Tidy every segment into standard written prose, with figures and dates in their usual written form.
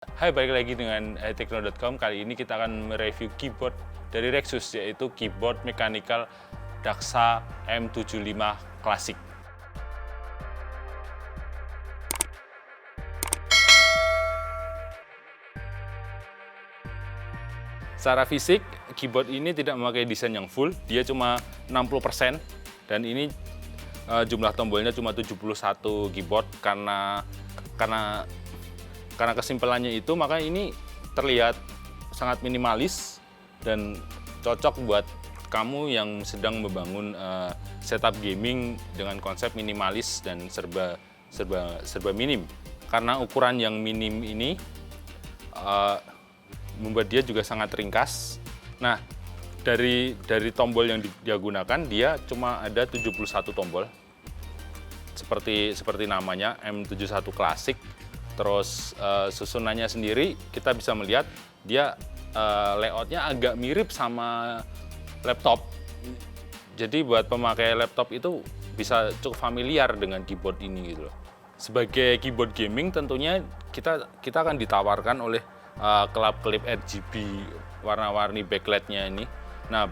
Hai, balik lagi dengan tekno.com. Kali ini kita akan mereview keyboard dari Rexus, yaitu keyboard mechanical Daxa M75 Classic. Secara fisik, keyboard ini tidak memakai desain yang full, dia cuma 60%, dan ini jumlah tombolnya cuma 71 keyboard karena kesimpulannya itu, maka ini terlihat sangat minimalis dan cocok buat kamu yang sedang membangun setup gaming dengan konsep minimalis dan serba minim. Karena ukuran yang minim ini membuat dia juga sangat ringkas. Nah, dari tombol yang dia gunakan, dia cuma ada 71 tombol. Seperti namanya, M71 Classic. Terus susunannya sendiri kita bisa melihat dia layoutnya agak mirip sama laptop. Jadi buat pemakai laptop itu bisa cukup familiar dengan keyboard ini gitu loh. Sebagai keyboard gaming tentunya kita akan ditawarkan oleh klip RGB warna-warni backlightnya ini. Nah,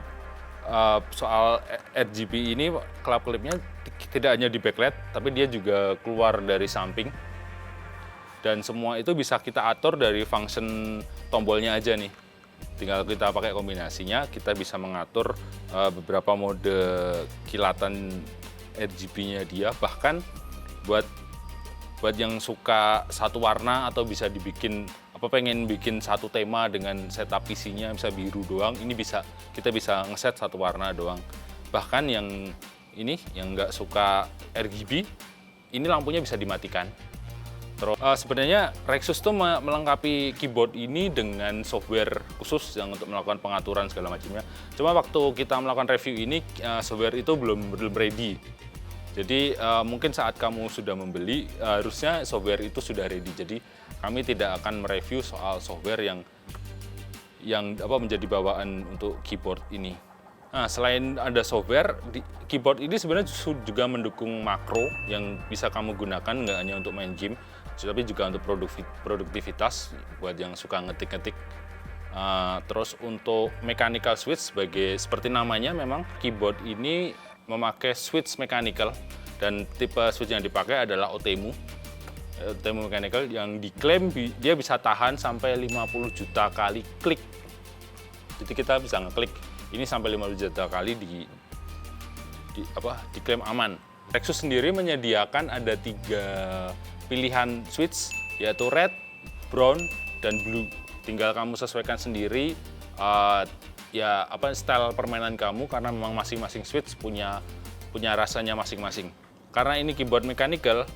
soal RGB ini klip-klipnya tidak hanya di backlight, tapi dia juga keluar dari samping. Dan semua itu bisa kita atur dari function tombolnya aja nih. Tinggal kita pakai kombinasinya, kita bisa mengatur beberapa mode kilatan RGB-nya dia. Bahkan buat yang suka satu warna atau bisa dibikin pengen bikin satu tema dengan setup PC-nya bisa biru doang, ini kita bisa ngeset satu warna doang. Bahkan yang nggak suka RGB, ini lampunya bisa dimatikan. Terus sebenarnya Rexus tuh melengkapi keyboard ini dengan software khusus yang untuk melakukan pengaturan segala macamnya. Cuma waktu kita melakukan review ini, software itu belum ready. Jadi mungkin saat kamu sudah membeli, harusnya software itu sudah ready. Jadi kami tidak akan mereview soal software yang menjadi bawaan untuk keyboard ini. Nah, selain ada software, keyboard ini sebenarnya juga mendukung makro yang bisa kamu gunakan nggak hanya untuk main game, tapi juga untuk produktivitas buat yang suka ngetik-ngetik. Terus untuk mechanical switch, seperti namanya, memang keyboard ini memakai switch mechanical, dan tipe switch yang dipakai adalah OTEMU mechanical, yang diklaim dia bisa tahan sampai 50 juta kali klik. Jadi kita bisa ngeklik ini sampai 50 juta kali diklaim aman. Rexus sendiri menyediakan ada 3 pilihan switch, yaitu red, brown, dan blue. Tinggal kamu sesuaikan sendiri style permainan kamu, karena memang masing-masing switch punya rasanya masing-masing. Karena ini keyboard mechanical,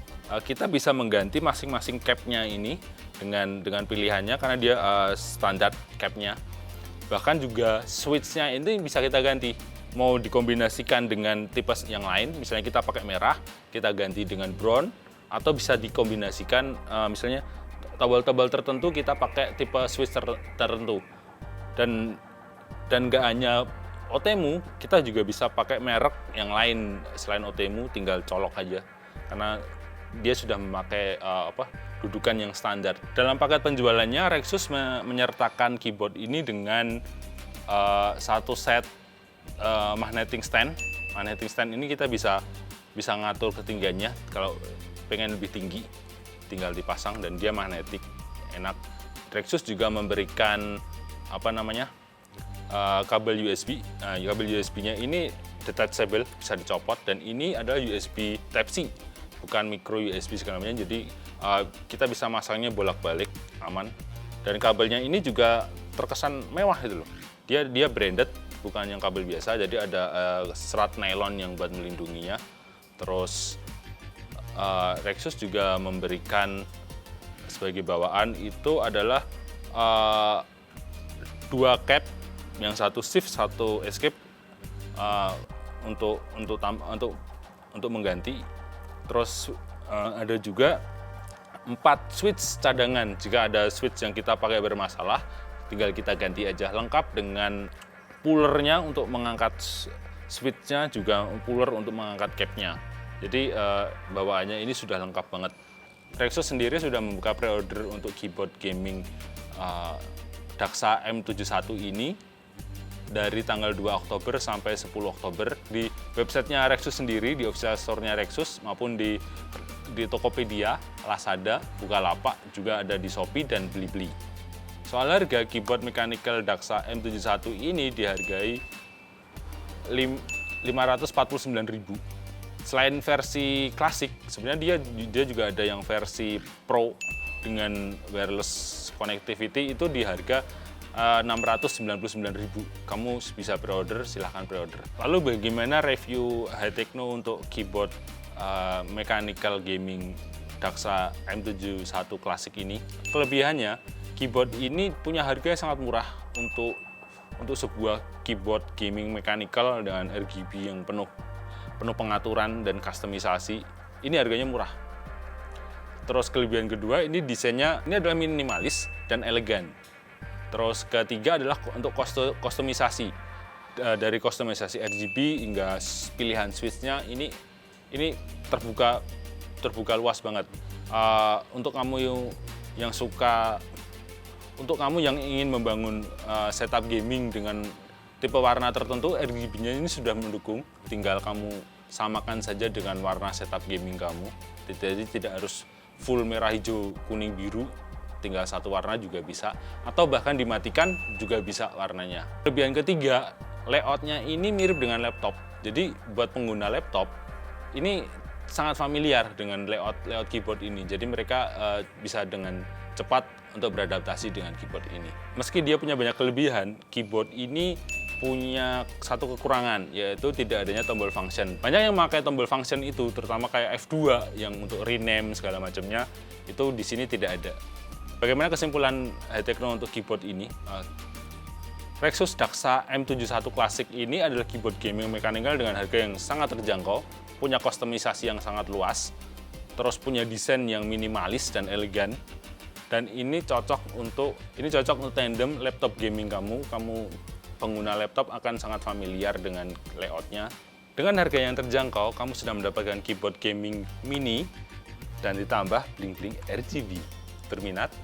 kita bisa mengganti masing-masing capnya ini dengan pilihannya, karena dia standar capnya. Bahkan juga switch-nya ini bisa kita ganti, mau dikombinasikan dengan tipe yang lain. Misalnya kita pakai merah, kita ganti dengan brown, atau bisa dikombinasikan misalnya tombol-tombol tertentu kita pakai tipe switch tertentu. Dan nggak hanya OTEMU, kita juga bisa pakai merek yang lain selain OTEMU, tinggal colok aja, karena dia sudah memakai dudukan yang standar. Dalam paket penjualannya, Rexus menyertakan keyboard ini dengan satu set magnetic stand. Magnetic stand ini kita bisa ngatur ketinggiannya. Kalau pengen lebih tinggi, tinggal dipasang, dan dia magnetik, enak. Rexus juga memberikan kabel USB. Kabel USB-nya ini detachable, bisa dicopot, dan ini adalah USB Type-C, bukan micro USB segala macam. Jadi kita bisa masangnya bolak-balik, aman. Dan kabelnya ini juga terkesan mewah gitu loh. Dia branded, bukan yang kabel biasa. Jadi ada serat nylon yang buat melindunginya. Terus Rexus juga memberikan sebagai bawaan itu adalah 2 cap, yang satu shift, satu escape, untuk mengganti. Terus ada juga 4 switch cadangan. Jika ada switch yang kita pakai bermasalah, tinggal kita ganti aja. Lengkap dengan pullernya untuk mengangkat switch-nya, juga puller untuk mengangkat capnya. Jadi bawaannya ini sudah lengkap banget. Rexus sendiri sudah membuka pre-order untuk keyboard gaming Daxa M71 ini dari tanggal 2 Oktober sampai 10 Oktober di websitenya Rexus sendiri, di official store-nya Rexus maupun di Tokopedia, Lazada, Bukalapak, juga ada di Shopee dan Blibli. Soal harga, keyboard mechanical Daxa M71 ini dihargai 549.000. Selain versi klasik, sebenarnya dia juga ada yang versi Pro dengan wireless connectivity itu di harga 699.000. Kamu bisa pre-order, silahkan pre-order. Lalu bagaimana review Hi-Tecno untuk keyboard mechanical gaming Daxa M71 Classic ini? Kelebihannya, keyboard ini punya harga yang sangat murah untuk sebuah keyboard gaming mechanical dengan RGB yang penuh pengaturan dan kustomisasi. Ini harganya murah. Terus kelebihan kedua, ini desainnya ini adalah minimalis dan elegan. Terus ketiga adalah untuk kustomisasi. Dari kustomisasi RGB hingga pilihan switch-nya ini terbuka luas banget. Untuk kamu yang ingin membangun setup gaming dengan tipe warna tertentu, RGB-nya ini sudah mendukung. Tinggal kamu samakan saja dengan warna setup gaming kamu. Jadi tidak harus full merah, hijau, kuning, biru. Tinggal satu warna juga bisa. Atau bahkan dimatikan juga bisa warnanya. Kelebihan ketiga, layout-nya ini mirip dengan laptop. Jadi buat pengguna laptop, ini sangat familiar dengan layout keyboard ini. Jadi mereka bisa dengan cepat untuk beradaptasi dengan keyboard ini. Meski dia punya banyak kelebihan, keyboard ini punya satu kekurangan, yaitu tidak adanya tombol function. Banyak yang memakai tombol function itu, terutama kayak F2 yang untuk rename segala macamnya, itu di sini tidak ada. Bagaimana kesimpulan Hi-Tecno untuk keyboard ini? Rexus Daxa M71 Classic ini adalah keyboard gaming mechanical dengan harga yang sangat terjangkau, punya kustomisasi yang sangat luas, terus punya desain yang minimalis dan elegan. Dan ini cocok untuk tandem laptop gaming kamu pengguna laptop akan sangat familiar dengan layoutnya. Dengan harga yang terjangkau, kamu sudah mendapatkan keyboard gaming mini dan ditambah bling-bling RGB. Berminat?